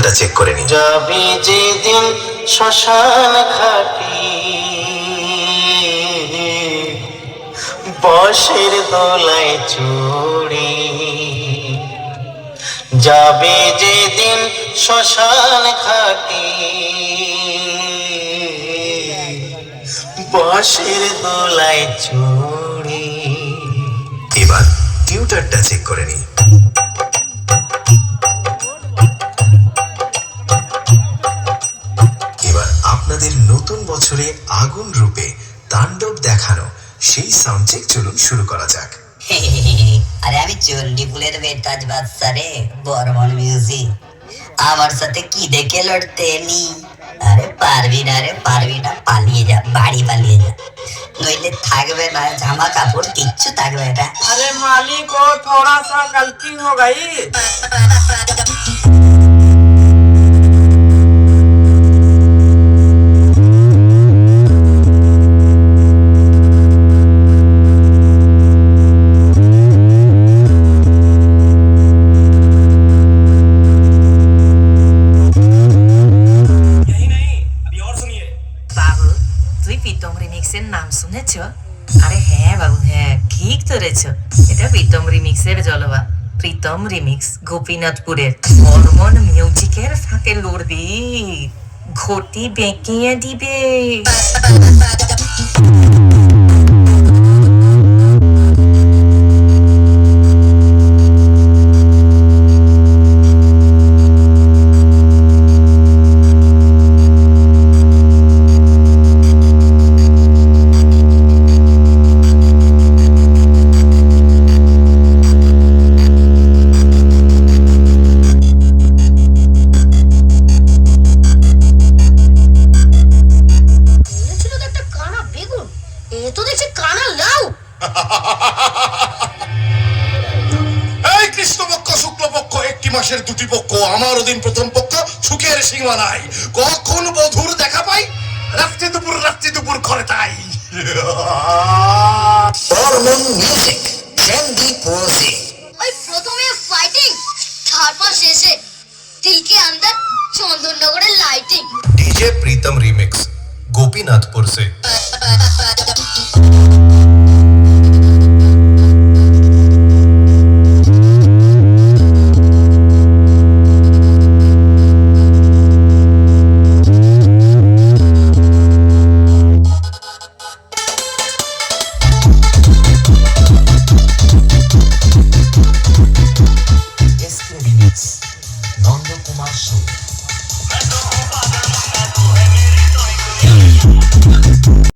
টিউটারটা check করে নিন। যাবে যেদিন শ্মশান ঘাটে বসের দোলায় চড়ে, যাবে যেদিন শ্মশান ঘাটে বসের দোলায় চড়ে। এবার টিউটারটা চেক করে নিন। এবার আপনাদের নতুন বছরে আগুন রূপে তাণ্ডব দেখানো সেই সাউন্ড চেক চলুন শুরু করা যাক। আরে আমি চণ্ডীপুরের বেতাজ বাদশা রে, বর্মন মিউজিক। আমার সাথে কি দেখে লড়তে এলি? আরে পারবি না রে, পারবি না, পালিয়ে যা, বাড়ি পালিয়ে যা, নইলে থাকবে না জামা কাপড়, কিচ্ছু থাকবে না। अरे मालिक को थोड़ा सा गलती हो गई। বাবু, তুই প্রীতম রিমিক্সের নাম শুনেছ? আরে হ্যাঁ বাবু, হ্যাঁ ঠিক ধরেছ, এটা প্রীতম রিমিক্সের জলবা। প্রীতম রিমিক্স গোপীনাথপুরের বর্মন মিউজিকের সাথে লড়বি, ঘটি বেঁকিয়ে দিবে। বলেছিল তো একটা কানা বেগুন, এ তো দেখছি কানা লাউ। এই কৃষ্ণপক্ষ শুক্লপক্ষ একটি মাসের দুটি পক্ষ, আমার অধীন প্রথম পক্ষ সুখের সীমানায়। কখন বধুর দেখা পাই? রাত্রি দুপুর করে তাই। বর্মন মিউজিক, ট্রেন্ডি পোজে। ওই প্রথমে ফাইটিং, তারপর শেষে দিল के अंदर চন্দননগরের lighting. DJ Pritam remix Gopinathpur से। নন্দকুমার শো।